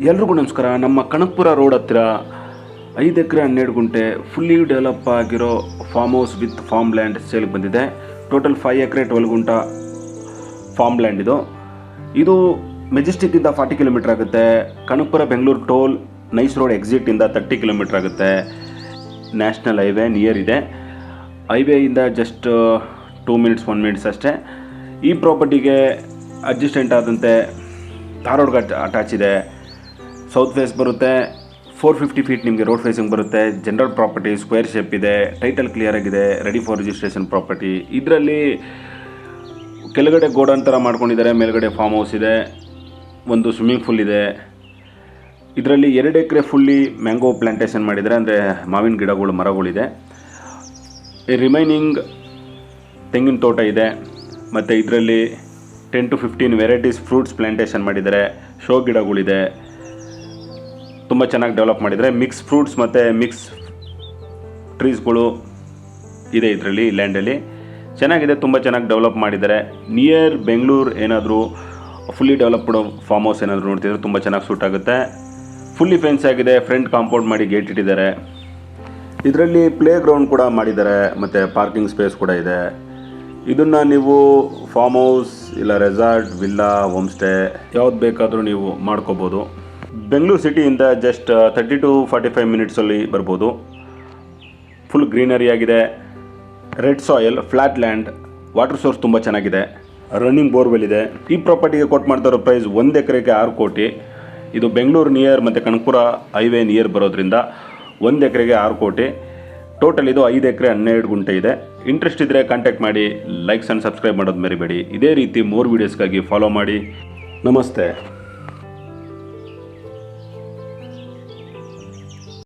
ಎಲ್ರಿಗೂ ನಮಸ್ಕಾರ. ನಮ್ಮ ಕನಕಪುರ ರೋಡ್ ಹತ್ತಿರ 5 ಎಕರೆ 12 ಗುಂಟೆ ಫುಲ್ಲಿ ಡೆವಲಪ್ ಆಗಿರೋ farm house with farm land ಸೇಲ್ಗೆ ಬಂದಿದೆ. ಟೋಟಲ್ 5 ಎಕರೆ 12 ಗುಂಟ ಫಾರ್ಮ್ ಲ್ಯಾಂಡ್ ಇದು ಮೆಜೆಸ್ಟಿಕ್ಕಿಂದ 40 ಕಿಲೋಮೀಟರ್ ಆಗುತ್ತೆ. Kanakapura Bengaluru toll nice road ಎಕ್ಸಿಟಿಂದ 30 ಕಿಲೋಮೀಟರ್ ಆಗುತ್ತೆ. ನ್ಯಾಷನಲ್ ಹೈವೇ ನಿಯರ್ ಇದೆ. ಹೈವೇಯಿಂದ ಜಸ್ಟ್ 2 ಮಿನಿಟ್ಸ್ 1 ಮಿನಿಟ್ಸ್ ಅಷ್ಟೇ. ಈ ಪ್ರಾಪರ್ಟಿಗೆ ಅಡ್ಜಸ್ಟೆಂಟ್ ಆದಂತೆ ಧಾರವಾಡ ಅಟ್ಯಾಚ್ ಇದೆ. ಸೌತ್ ಫೇಸ್ ಬರುತ್ತೆ. 450 ಫೀಟ್ ನಿಮಗೆ ರೋಡ್ ಫೇಸಿಂಗ್ ಬರುತ್ತೆ. ಜನರಲ್ ಪ್ರಾಪರ್ಟಿ, ಸ್ಕ್ವೇರ್ ಶೇಪ್ ಇದೆ. ಟೈಟಲ್ ಕ್ಲಿಯರ್ ಆಗಿದೆ. Ready for registration property. ಇದರಲ್ಲಿ ಕೆಳಗಡೆ ಗೋಡನ್ ಥರ ಮಾಡ್ಕೊಂಡಿದ್ದಾರೆ. ಮೇಲ್ಗಡೆ ಫಾರ್ಮ್ ಹೌಸ್ ಇದೆ. ಒಂದು ಸ್ವಿಮ್ಮಿಂಗ್ ಪೂಲ್ ಇದೆ. ಇದರಲ್ಲಿ 2 ಎಕರೆ ಫುಲ್ಲಿ ಮ್ಯಾಂಗೋ ಪ್ಲಾಂಟೇಷನ್ ಮಾಡಿದ್ದಾರೆ. ಅಂದರೆ ಮಾವಿನ ಗಿಡಗಳು, ಮರಗಳಿದೆ. ರಿಮೈನಿಂಗ್ ತೆಂಗಿನ ತೋಟ ಇದೆ. ಮತ್ತು ಇದರಲ್ಲಿ 10 to 15 ವೆರೈಟೀಸ್ ಫ್ರೂಟ್ಸ್ ಪ್ಲಾಂಟೇಷನ್ ಮಾಡಿದ್ದಾರೆ. ಶೋ ಗಿಡಗಳಿದೆ. ತುಂಬ ಚೆನ್ನಾಗಿ ಡೆವಲಪ್ ಮಾಡಿದ್ದಾರೆ. ಮಿಕ್ಸ್ ಫ್ರೂಟ್ಸ್ ಮತ್ತು ಮಿಕ್ಸ್ ಟ್ರೀಸ್ಗಳು ಇದೆ ಇದರಲ್ಲಿ. ಲ್ಯಾಂಡಲ್ಲಿ ಚೆನ್ನಾಗಿದೆ. ತುಂಬ ಚೆನ್ನಾಗಿ ಡೆವಲಪ್ ಮಾಡಿದ್ದಾರೆ. ನಿಯರ್ ಬೆಂಗಳೂರು ಏನಾದರೂ ಫುಲ್ಲಿ ಡೆವಲಪ್ಡ್ ಫಾರ್ಮ್ ಹೌಸ್ ಏನಾದರೂ ನೋಡ್ತಿದ್ರೆ ತುಂಬ ಚೆನ್ನಾಗಿ ಸೂಟ್ ಆಗುತ್ತೆ. ಫುಲ್ಲಿ ಫೆನ್ಸ್ ಆಗಿದೆ. ಫ್ರಂಟ್ ಕಾಂಪೌಂಡ್ ಮಾಡಿ ಗೇಟ್ ಇಟ್ಟಿದ್ದಾರೆ. ಇದರಲ್ಲಿ ಪ್ಲೇ ಗ್ರೌಂಡ್ ಕೂಡ ಮಾಡಿದ್ದಾರೆ. ಮತ್ತು ಪಾರ್ಕಿಂಗ್ ಸ್ಪೇಸ್ ಕೂಡ ಇದೆ. ಇದನ್ನು ನೀವು ಫಾರ್ಮ್ ಹೌಸ್ ಇಲ್ಲ ರೆಸಾರ್ಟ್, ವಿಲ್ಲಾ, ಹೋಮ್ ಸ್ಟೇ ಯಾವ್ದು ಬೇಕಾದರೂ ನೀವು ಮಾಡ್ಕೋಬೋದು. ಬೆಂಗಳೂರು ಸಿಟಿಯಿಂದ ಜಸ್ಟ್ 30 to 45 ಮಿನಿಟ್ಸಲ್ಲಿ ಬರ್ಬೋದು. ಫುಲ್ ಗ್ರೀನರಿ ಆಗಿದೆ. Red soil, flat land, water source ತುಂಬ ಚೆನ್ನಾಗಿದೆ. ರನ್ನಿಂಗ್ ಬೋರ್ವೆಲ್ ಇದೆ. ಈ ಪ್ರಾಪರ್ಟಿಗೆ ಕೊಟ್ಟು ಮಾಡ್ತಾ ಇರೋ ಪ್ರೈಸ್ 1 ಎಕರೆಗೆ 6 ಕೋಟಿ. ಇದು ಬೆಂಗಳೂರು ನಿಯರ್ ಮತ್ತು ಕನಕಪುರ ಹೈವೇ ನಿಯರ್ ಬರೋದ್ರಿಂದ 1 ಎಕರೆಗೆ 6 ಕೋಟಿ. ಟೋಟಲ್ ಇದು 5 ಎಕರೆ 12 ಗುಂಟೆ ಇದೆ. ಇಂಟ್ರೆಸ್ಟ್ ಇದ್ದರೆ ಕಾಂಟ್ಯಾಕ್ಟ್ ಮಾಡಿ. ಲೈಕ್ಸ್ ಆ್ಯಂಡ್ ಸಬ್ಸ್ಕ್ರೈಬ್ ಮಾಡೋದು ಮರಿಬೇಡಿ. ಇದೇ ರೀತಿ ಮೋರ್ ವೀಡಿಯೋಸ್ಗಾಗಿ ಫಾಲೋ ಮಾಡಿ. ನಮಸ್ತೆ.